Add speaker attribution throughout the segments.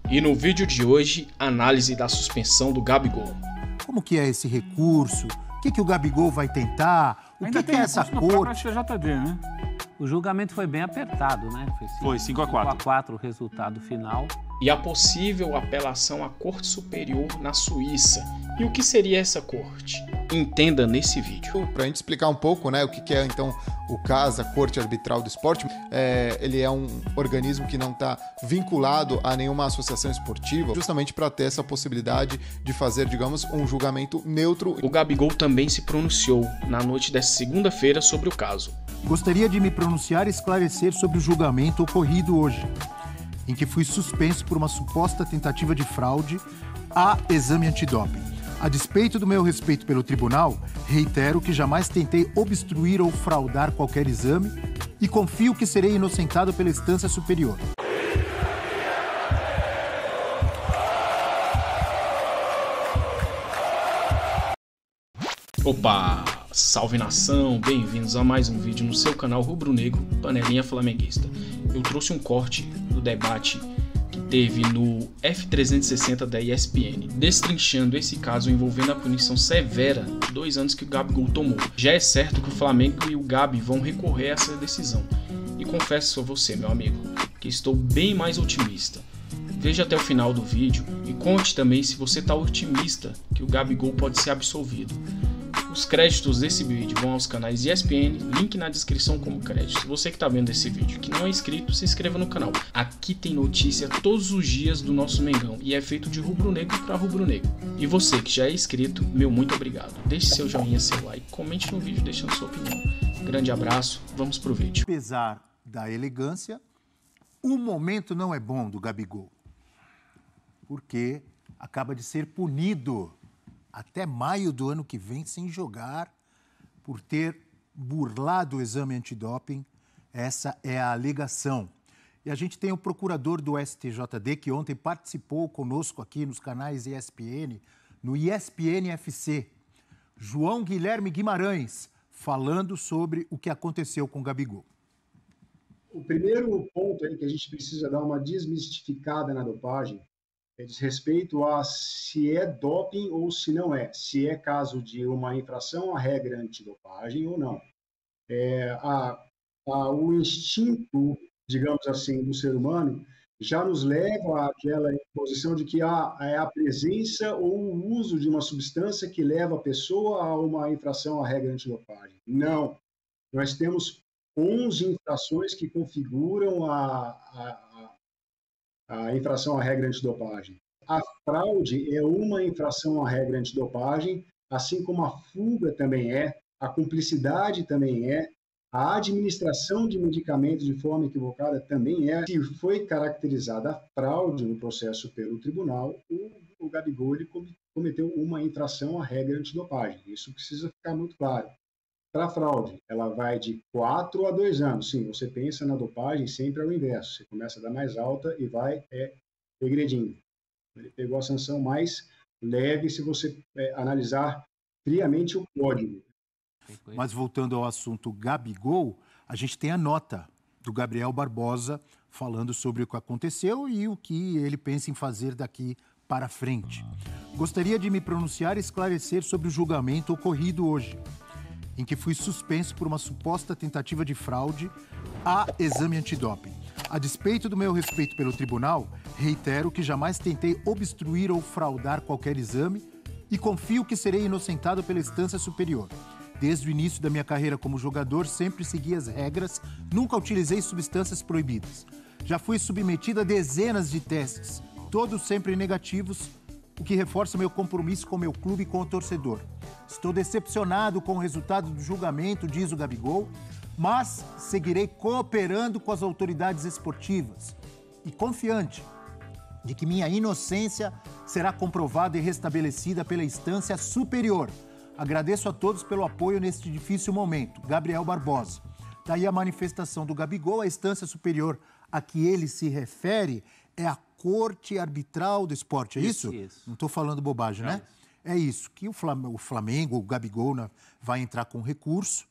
Speaker 1: E no vídeo de hoje, análise da suspensão do Gabigol.
Speaker 2: Como que é esse recurso? O que o Gabigol vai tentar? O que é essa corte?
Speaker 3: STJD, né?
Speaker 4: O julgamento foi bem apertado, né?
Speaker 3: Foi 5-4.
Speaker 4: 5-4 o resultado final.
Speaker 1: E a possível apelação à Corte Superior na Suíça. E o que seria essa corte? Entenda nesse vídeo.
Speaker 5: Para a gente explicar um pouco, né, o que é então o CAS, a Corte Arbitral do Esporte, ele é um organismo que não está vinculado a nenhuma associação esportiva, justamente para ter essa possibilidade de fazer, digamos, um julgamento neutro.
Speaker 1: O Gabigol também se pronunciou na noite desta segunda-feira sobre o caso.
Speaker 2: Gostaria de me pronunciar e esclarecer sobre o julgamento ocorrido hoje, em que fui suspenso por uma suposta tentativa de fraude a exame antidoping. A despeito do meu respeito pelo tribunal, reitero que jamais tentei obstruir ou fraudar qualquer exame e confio que serei inocentado pela instância superior.
Speaker 1: Opa! Salve nação! Bem-vindos a mais um vídeo no seu canal Rubro-Negro, Panelinha Flamenguista. Eu trouxe um corte do debate que teve no F360 da ESPN, destrinchando esse caso envolvendo a punição severa de 2 anos que o Gabigol tomou. Já é certo que o Flamengo e o Gabi vão recorrer a essa decisão. E confesso a você, meu amigo, que estou bem mais otimista. Veja até o final do vídeo e conte também se você está otimista que o Gabigol pode ser absolvido. Os créditos desse vídeo vão aos canais ESPN, link na descrição como crédito. Se você que está vendo esse vídeo que não é inscrito, se inscreva no canal. Aqui tem notícia todos os dias do nosso Mengão e é feito de rubro-negro para rubro-negro. E você que já é inscrito, meu muito obrigado. Deixe seu joinha, seu like, comente no vídeo deixando sua opinião. Grande abraço, vamos pro vídeo.
Speaker 2: Apesar da elegância, o momento não é bom do Gabigol, porque acaba de ser punido até maio do ano que vem sem jogar por ter burlado o exame antidoping. Essa é a alegação. E a gente tem o procurador do STJD que ontem participou conosco aqui nos canais ESPN, no ESPN FC, João Guilherme Guimarães, falando sobre o que aconteceu com o Gabigol.
Speaker 6: O primeiro ponto aí que a gente precisa dar uma desmistificada na dopagem diz respeito a se é doping ou se não é, se é caso de uma infração à regra antidopagem ou não. O instinto, digamos assim, do ser humano já nos leva àquela posição de que é a presença ou o uso de uma substância que leva a pessoa a uma infração à regra antidopagem. Não. Nós temos 11 infrações que configuram a infração à regra antidopagem. A fraude é uma infração à regra antidopagem, assim como a fuga também é, a cumplicidade também é, a administração de medicamentos de forma equivocada também é. Se foi caracterizada a fraude no processo pelo tribunal, o Gabigol ele cometeu uma infração à regra antidopagem. Isso precisa ficar muito claro. Para a fraude, ela vai de 4 a 2 anos. Sim, você pensa na dopagem sempre ao inverso. Você começa da mais alta e vai regredindo. Ele pegou a sanção mais leve se você analisar friamente o código.
Speaker 2: Mas voltando ao assunto Gabigol, a gente tem a nota do Gabriel Barbosa falando sobre o que aconteceu e o que ele pensa em fazer daqui para frente. Gostaria de me pronunciar e esclarecer sobre o julgamento ocorrido hoje, em que fui suspenso por uma suposta tentativa de fraude a exame antidoping. A despeito do meu respeito pelo tribunal, reitero que jamais tentei obstruir ou fraudar qualquer exame e confio que serei inocentado pela instância superior. Desde o início da minha carreira como jogador, sempre segui as regras, nunca utilizei substâncias proibidas. Já fui submetido a dezenas de testes, todos sempre negativos, o que reforça meu compromisso com meu clube e com o torcedor. Estou decepcionado com o resultado do julgamento, diz o Gabigol, mas seguirei cooperando com as autoridades esportivas e confiante de que minha inocência será comprovada e restabelecida pela instância superior. Agradeço a todos pelo apoio neste difícil momento. Gabriel Barbosa. Daí a manifestação do Gabigol, a instância superior a que ele se refere é a Corte Arbitral do Esporte, é isso?
Speaker 4: Isso.
Speaker 2: Não estou falando bobagem, né? É isso, que o Flamengo, o Gabigol, né, vai entrar com recurso.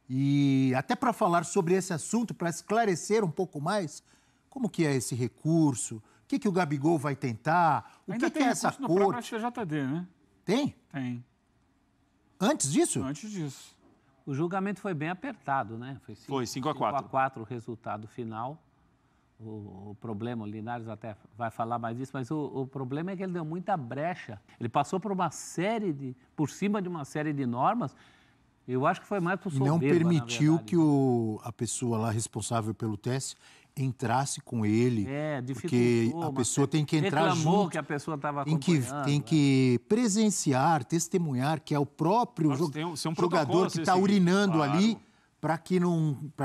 Speaker 2: E até para falar sobre esse assunto, para esclarecer um pouco mais, como que é esse recurso, que o Gabigol vai tentar? O
Speaker 3: Ainda
Speaker 2: que
Speaker 3: tem
Speaker 2: é essa
Speaker 3: recurso no próprio
Speaker 2: corte?
Speaker 3: STJD, né?
Speaker 2: Tem?
Speaker 3: Tem.
Speaker 2: Antes disso?
Speaker 3: Antes disso.
Speaker 4: O julgamento foi bem apertado, né?
Speaker 3: Foi 5-4.
Speaker 4: 5-4 o resultado final. O problema, o Linares até vai falar mais disso, mas o problema é que ele deu muita brecha. Ele passou por cima de uma série de normas. Eu acho que foi mais por soberba,
Speaker 2: Não permitiu
Speaker 4: na verdade.
Speaker 2: que a pessoa lá responsável pelo teste entrasse com ele. Porque
Speaker 4: dificultou.
Speaker 2: a pessoa tem que entrar
Speaker 4: reclamou
Speaker 2: junto.
Speaker 4: que a pessoa estava
Speaker 2: Tem
Speaker 4: acompanhando.
Speaker 2: que presenciar, testemunhar que é o próprio
Speaker 3: Nossa, tem um protocolo
Speaker 2: jogador
Speaker 3: a
Speaker 2: que
Speaker 3: ser
Speaker 2: está
Speaker 3: seguido,
Speaker 2: urinando
Speaker 3: claro.
Speaker 2: ali, para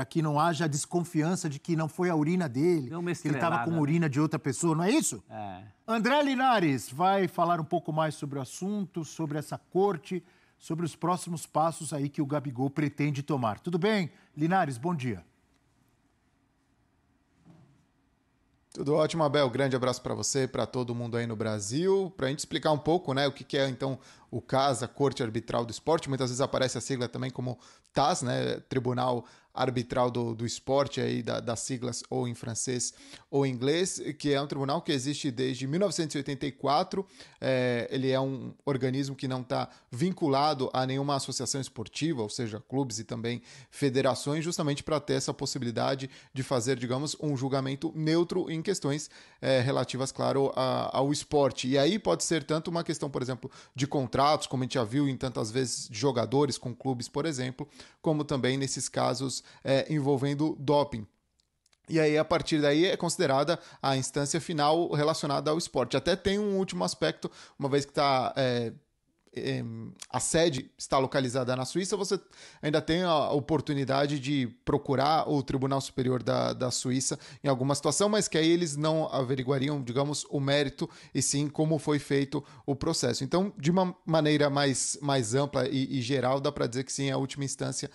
Speaker 2: que não haja desconfiança de que não foi a urina dele,
Speaker 4: Deu uma
Speaker 2: que ele estava
Speaker 4: estrelada,
Speaker 2: com
Speaker 4: né?
Speaker 2: urina de outra pessoa, não é isso?
Speaker 4: É.
Speaker 2: André Linares vai falar um pouco mais sobre o assunto, sobre essa corte, sobre os próximos passos aí que o Gabigol pretende tomar. Tudo bem? Linares, bom dia.
Speaker 5: Tudo ótimo, Abel. Grande abraço para você, para todo mundo aí no Brasil. Para a gente explicar um pouco, né, o que é então o CAS, a Corte Arbitral do Esporte. Muitas vezes aparece a sigla também como TAS, né, Tribunal Arbitral do Esporte, aí das siglas ou em francês ou em inglês, que é um tribunal que existe desde 1984. Ele é um organismo que não está vinculado a nenhuma associação esportiva, ou seja, clubes e também federações, justamente para ter essa possibilidade de fazer, digamos, um julgamento neutro em questões relativas, claro, ao esporte. E aí pode ser tanto uma questão, por exemplo, de contratos, como a gente já viu em tantas vezes de jogadores com clubes, por exemplo, como também nesses casos envolvendo doping. E aí, a partir daí, é considerada a instância final relacionada ao esporte. Até tem um último aspecto, uma vez que a sede está localizada na Suíça, você ainda tem a oportunidade de procurar o Tribunal Superior da Suíça em alguma situação, mas que aí eles não averiguariam, digamos, o mérito e sim como foi feito o processo. Então, de uma maneira mais ampla e geral, dá para dizer que sim, é a última instância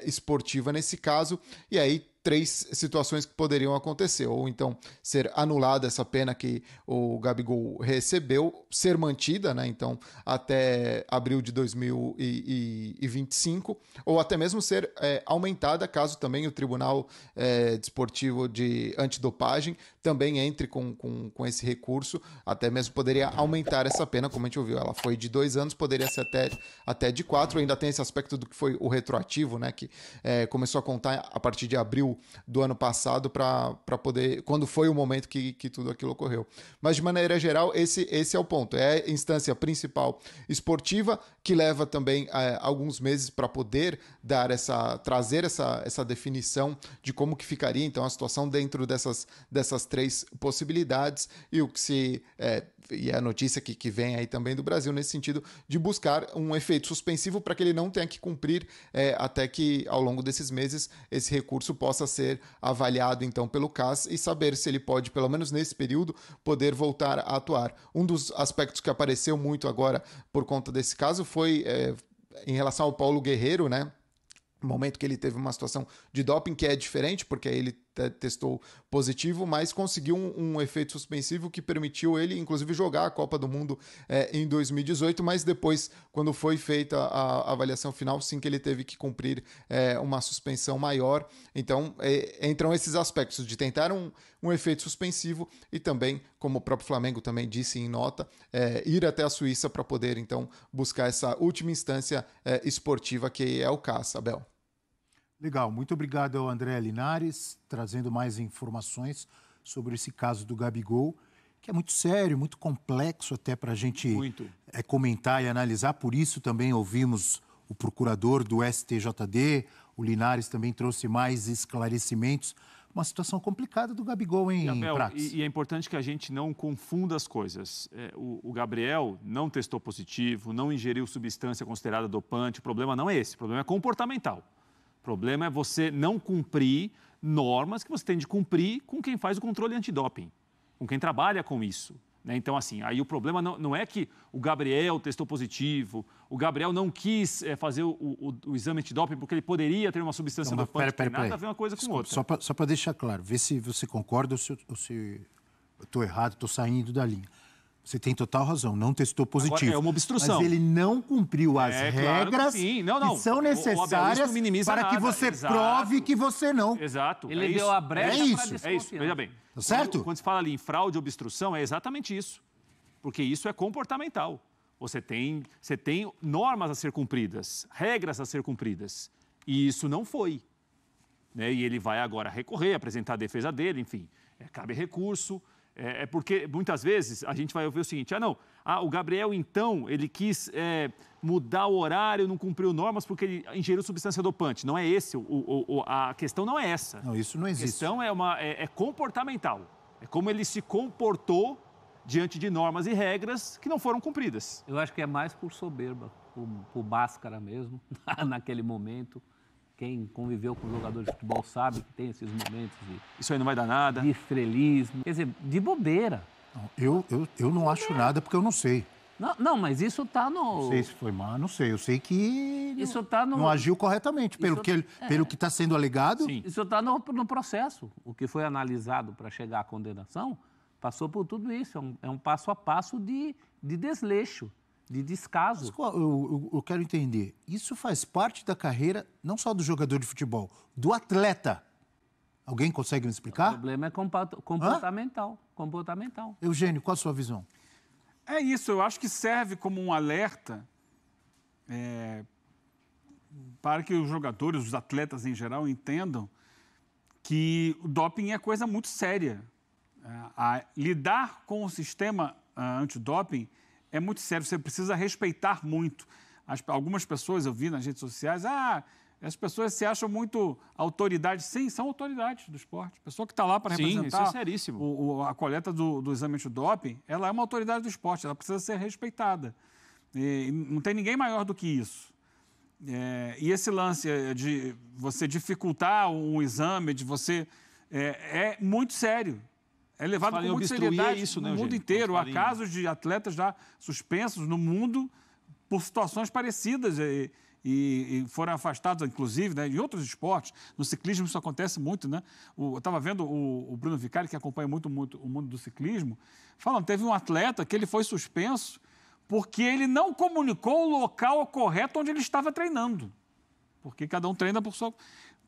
Speaker 5: esportiva nesse caso. E aí, 3 situações que poderiam acontecer, ou então ser anulada essa pena que o Gabigol recebeu, ser mantida, né, então até abril de 2025, ou até mesmo ser aumentada, caso também o Tribunal Desportivo de Antidopagem também entre com esse recurso, até mesmo poderia aumentar essa pena, como a gente ouviu, ela foi de 2 anos, poderia ser até de 4, ainda tem esse aspecto do que foi o retroativo, né, que começou a contar a partir de abril do ano passado para poder, quando foi o momento que tudo aquilo ocorreu. Mas de maneira geral, esse é o ponto. É a instância principal esportiva que leva também alguns meses para poder trazer essa definição de como que ficaria então a situação dentro dessas 3 possibilidades e o que e a notícia que vem aí também do Brasil nesse sentido de buscar um efeito suspensivo para que ele não tenha que cumprir até que ao longo desses meses esse recurso possa ser avaliado então pelo CAS e saber se ele pode, pelo menos nesse período, poder voltar a atuar. Um dos aspectos que apareceu muito agora por conta desse caso foi em relação ao Paulo Guerreiro, né? No momento que ele teve uma situação de doping que é diferente, porque aí ele testou positivo, mas conseguiu um efeito suspensivo que permitiu ele, inclusive, jogar a Copa do Mundo em 2018, mas depois, quando foi feita a avaliação final, sim que ele teve que cumprir uma suspensão maior. Então, entram esses aspectos de tentar um efeito suspensivo e também, como o próprio Flamengo também disse em nota, ir até a Suíça para poder, então, buscar essa última instância esportiva que é o CAS, Abel.
Speaker 2: Legal, muito obrigado ao André Linares, trazendo mais informações sobre esse caso do Gabigol, que é muito sério, muito complexo até para a gente comentar e analisar. Por isso também ouvimos o procurador do STJD, o Linares também trouxe mais esclarecimentos. Uma situação complicada do Gabigol, hein, Prats?
Speaker 3: E é importante que a gente não confunda as coisas. O Gabriel não testou positivo, não ingeriu substância considerada dopante. O problema não é esse, o problema é comportamental. O problema é você não cumprir normas que você tem de cumprir com quem faz o controle antidoping, com quem trabalha com isso. Né? Então, assim, aí o problema não é que o Gabriel testou positivo, o Gabriel não quis fazer o exame antidoping porque ele poderia ter uma substância dopante, não tem nada a ver uma coisa com outra.
Speaker 2: Só para deixar claro, ver se você concorda ou se eu estou errado, estou saindo da linha. Você tem total razão, não testou positivo.
Speaker 3: Agora, é uma obstrução.
Speaker 2: Mas ele não cumpriu as
Speaker 3: claro
Speaker 2: regras
Speaker 3: que
Speaker 2: são necessárias para que você prove que você não.
Speaker 3: Exato.
Speaker 4: Ele deu a brecha para desconfiança.
Speaker 3: É isso, veja bem.
Speaker 2: Tá certo?
Speaker 3: Quando se fala ali em fraude e obstrução, é exatamente isso. Porque isso é comportamental. Você tem normas a ser cumpridas, regras a ser cumpridas. E isso não foi. Né? E ele vai agora recorrer, apresentar a defesa dele, enfim, cabe recurso. Porque muitas vezes a gente vai ouvir o seguinte, o Gabriel então, ele quis mudar o horário, não cumpriu normas porque ele ingeriu substância dopante. Não é esse, a questão não é essa.
Speaker 2: Não, isso não existe.
Speaker 3: A questão é comportamental, é como ele se comportou diante de normas e regras que não foram cumpridas.
Speaker 4: Eu acho que é mais por soberba, por máscara mesmo, naquele momento. Quem conviveu com jogadores de futebol sabe que tem esses momentos
Speaker 3: Isso aí não vai dar nada.
Speaker 4: De estrelismo, quer dizer, de bobeira.
Speaker 2: Não, eu não acho nada porque eu não sei.
Speaker 4: Não, mas isso está no...
Speaker 2: Não sei se foi mal, não sei. Eu sei que
Speaker 4: isso tá no...
Speaker 2: não agiu corretamente, pelo que está sendo alegado.
Speaker 3: Sim.
Speaker 4: Isso está no processo. O que foi analisado para chegar à condenação passou por tudo isso. É um passo a passo de desleixo, de descaso.
Speaker 2: Mas, eu quero entender, isso faz parte da carreira não só do jogador de futebol, do atleta. Alguém consegue me explicar?
Speaker 4: O problema é comportamental. Comportamental.
Speaker 2: Eugênio, qual a sua visão?
Speaker 7: É isso, eu acho que serve como um alerta para que os jogadores, os atletas em geral, entendam que o doping é coisa muito séria. Lidar com o sistema antidoping é muito sério, você precisa respeitar muito. Algumas pessoas, eu vi nas redes sociais, as pessoas se acham muito autoridades. Sim, são autoridades do esporte. A pessoa que está lá para representar
Speaker 3: isso é seríssimo.
Speaker 7: A coleta do exame antidoping, ela é uma autoridade do esporte, ela precisa ser respeitada. E não tem ninguém maior do que isso. E esse lance de você dificultar um exame, de você... é muito sério. É levado com muita seriedade no mundo inteiro. Há casos de atletas já suspensos no mundo por situações parecidas e foram afastados, inclusive, né, em outros esportes. No ciclismo isso acontece muito, né? Eu estava vendo o Bruno Vicari, que acompanha muito o mundo do ciclismo, falando, teve um atleta que ele foi suspenso porque ele não comunicou o local correto onde ele estava treinando. Porque cada um treina por sua...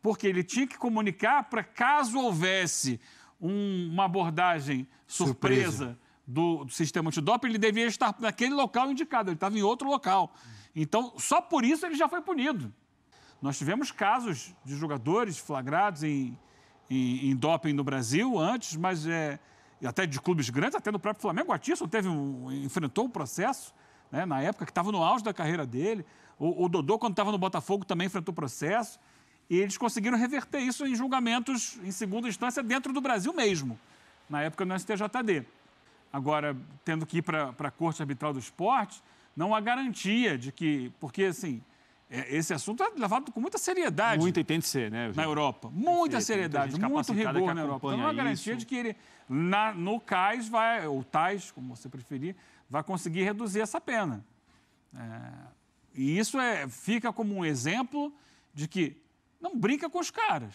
Speaker 7: Porque ele tinha que comunicar para caso houvesse uma abordagem surpresa do sistema antidoping, ele devia estar naquele local indicado, ele estava em outro local. Então, só por isso ele já foi punido. Nós tivemos casos de jogadores flagrados em doping no Brasil antes, mas até de clubes grandes, até no próprio Flamengo. O Atisson enfrentou um processo, né, na época que estava no auge da carreira dele. O Dodô, quando estava no Botafogo, também enfrentou processo. E eles conseguiram reverter isso em julgamentos em segunda instância dentro do Brasil mesmo, na época no STJD. Agora, tendo que ir para a Corte Arbitral do Esporte, não há garantia de que... Porque, assim, esse assunto é levado com muita seriedade.
Speaker 3: Muito, e tem de ser, né?
Speaker 7: Na Europa. Muita seriedade, muito rigor na Europa. Então, não há garantia de que ele, no CAIS, ou TAIS, como você preferir, vai conseguir reduzir essa pena. E isso fica como um exemplo de que não brinca com os caras.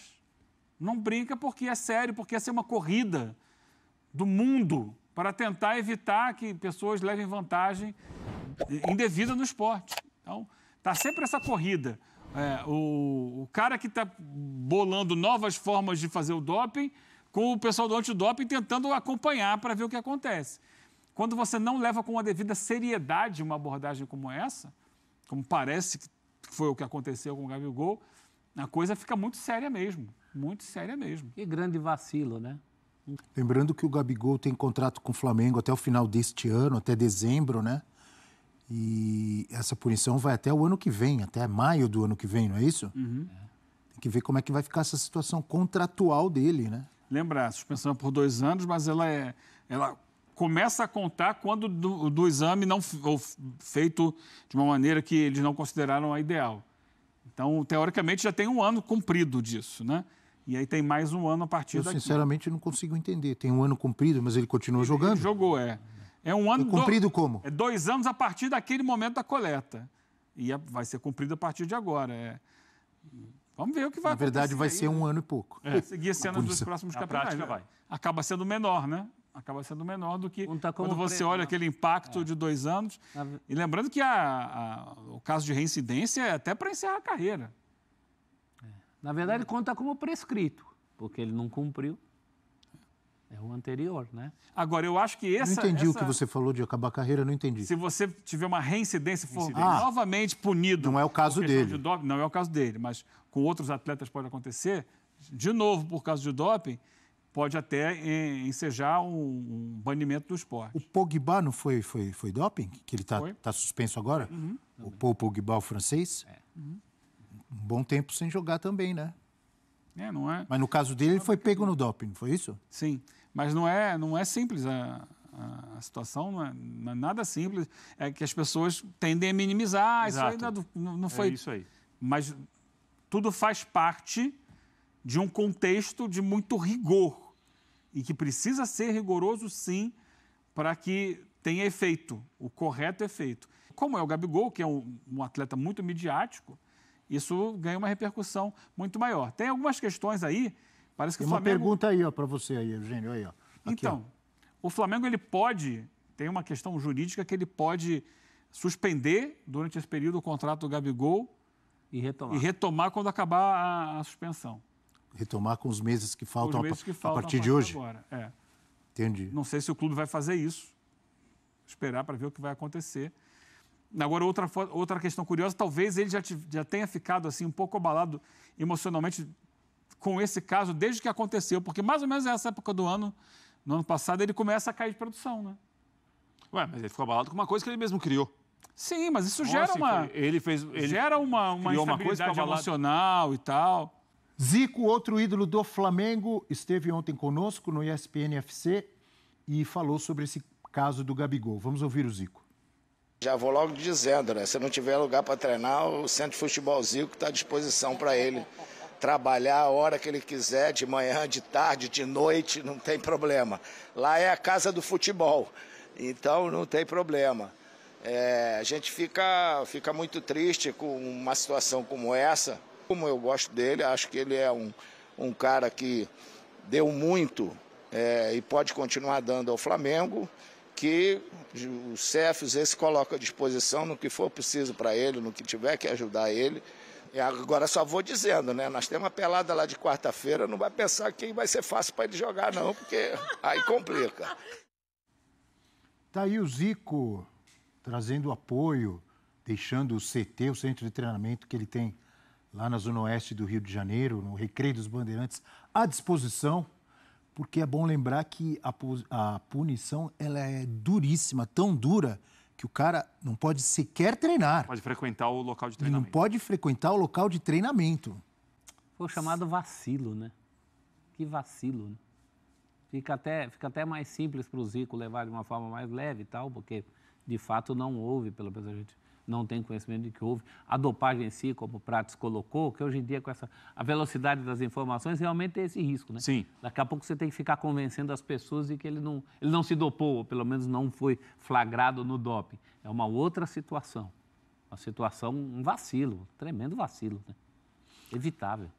Speaker 7: Não brinca porque é sério, porque essa é uma corrida do mundo para tentar evitar que pessoas levem vantagem indevida no esporte. Então, está sempre essa corrida. O cara que está bolando novas formas de fazer o doping com o pessoal do antidoping tentando acompanhar para ver o que acontece. Quando você não leva com a devida seriedade uma abordagem como essa, como parece que foi o que aconteceu com o Gabigol, a coisa fica muito séria mesmo. Muito séria mesmo.
Speaker 4: Que grande vacilo, né?
Speaker 2: Lembrando que o Gabigol tem contrato com o Flamengo até o final deste ano, até dezembro, né? E essa punição vai até o ano que vem, até maio do ano que vem, não é isso?
Speaker 7: Uhum.
Speaker 2: Tem que ver como é que vai ficar essa situação contratual dele, né?
Speaker 7: Lembra, a suspensão é por 2 anos, mas ela começa a contar quando do exame não feito de uma maneira que eles não consideraram a ideal. Então, teoricamente, já tem 1 ano cumprido disso, né? E aí tem mais 1 ano a partir daqui.
Speaker 2: Eu, sinceramente, não consigo entender. Tem 1 ano cumprido, mas ele continua jogando?
Speaker 7: Ele jogou, É 1 ano...
Speaker 2: Cumprido como?
Speaker 7: É 2 anos a partir daquele momento da coleta. E vai ser cumprido a partir de agora. Vamos ver o que vai acontecer.
Speaker 2: Na verdade, vai ser 1 ano e pouco.
Speaker 7: Seguir cenas dos próximos campeonatos.
Speaker 3: Vai.
Speaker 7: Acaba sendo menor, né? acaba sendo menor do que
Speaker 4: Conta como
Speaker 7: quando você
Speaker 4: preço,
Speaker 7: olha
Speaker 4: né?
Speaker 7: aquele impacto de 2 anos. E lembrando que o caso de reincidência é até para encerrar a carreira.
Speaker 4: Na verdade, conta como prescrito, porque ele não cumpriu. É o anterior, né?
Speaker 7: Agora, eu acho que
Speaker 2: Não entendi o que você falou de acabar a carreira, não entendi.
Speaker 7: Se você tiver uma reincidência, for novamente punido...
Speaker 2: Não é o caso
Speaker 7: por questão
Speaker 2: dele.
Speaker 7: de doping, não é o caso dele, mas com outros atletas pode acontecer. De novo, por causa de doping, pode até ensejar um banimento do esporte.
Speaker 2: O Pogba não foi doping? Que ele tá suspenso agora? O Paul Pogba, o francês? Um bom tempo sem jogar também, né?
Speaker 7: Não é?
Speaker 2: Mas no caso dele, ele foi pego no doping, não foi isso?
Speaker 7: Sim, mas não é simples a situação, não é nada simples. É que as pessoas tendem a minimizar.
Speaker 3: Exato.
Speaker 7: Isso aí não foi...
Speaker 3: É isso aí.
Speaker 7: Mas tudo faz parte de um contexto de muito rigor e que precisa ser rigoroso, sim, para que tenha efeito, o correto efeito. Como é o Gabigol, que é um atleta muito midiático, isso ganha uma repercussão muito maior. Tem algumas questões aí, parece que
Speaker 2: Tem
Speaker 7: o Flamengo...
Speaker 2: uma pergunta aí, para você aí, Eugênio, aí, ó. Aqui,
Speaker 7: então, o Flamengo, ele pode, tem uma questão jurídica que ele pode suspender durante esse período o contrato do Gabigol
Speaker 4: E
Speaker 7: retomar quando acabar a suspensão.
Speaker 2: Retomar com os meses que faltam, a partir de
Speaker 7: a
Speaker 2: hoje?
Speaker 7: agora.
Speaker 2: Entendi.
Speaker 7: Não sei se o clube vai fazer isso. Esperar para ver o que vai acontecer. Agora, outra questão curiosa, talvez ele já tenha ficado assim um pouco abalado emocionalmente com esse caso desde que aconteceu, porque mais ou menos nessa época do ano, no ano passado, ele começa a cair de produção, né?
Speaker 3: Ué, mas ele ficou abalado com uma coisa que ele mesmo criou.
Speaker 7: Sim, mas isso gera uma...
Speaker 3: Ele
Speaker 7: gera uma
Speaker 3: criou uma coisa
Speaker 7: instabilidade emocional e tal.
Speaker 2: Zico, outro ídolo do Flamengo, esteve ontem conosco no ESPN FC e falou sobre esse caso do Gabigol. Vamos ouvir o Zico.
Speaker 8: Já vou logo dizendo, né? Se não tiver lugar para treinar, o Centro de Futebol Zico está à disposição para ele trabalhar a hora que ele quiser, de manhã, de tarde, de noite, não tem problema. Lá é a casa do futebol, então não tem problema. A gente fica muito triste com uma situação como essa. Como eu gosto dele, acho que ele é um cara que deu muito e pode continuar dando ao Flamengo, que o CFZ se coloca à disposição no que for preciso para ele, no que tiver que ajudar ele. E agora só vou dizendo, né? Nós temos uma pelada lá de quarta-feira, não vai pensar que vai ser fácil para ele jogar não, porque aí complica.
Speaker 2: Tá aí o Zico trazendo apoio, deixando o CT, o centro de treinamento que ele tem lá na Zona Oeste do Rio de Janeiro, no Recreio dos Bandeirantes, à disposição, porque é bom lembrar que a punição ela é duríssima, tão dura, que o cara não pode sequer treinar.
Speaker 3: Pode frequentar o local de
Speaker 2: Ele
Speaker 3: treinamento.
Speaker 2: não pode frequentar o local de treinamento.
Speaker 4: Foi o chamado vacilo, né? Que vacilo, né? Fica até mais simples para o Zico levar de uma forma mais leve e tal, porque de fato não houve, pelo menos a gente não tem conhecimento de que houve. A dopagem em si, como o Prates colocou, que hoje em dia com a velocidade das informações realmente tem esse risco, né?
Speaker 3: Sim.
Speaker 4: Daqui a pouco você tem que ficar convencendo as pessoas de que ele não se dopou, ou pelo menos não foi flagrado no doping. É uma outra situação. Uma situação, um vacilo, um tremendo vacilo, né? Evitável.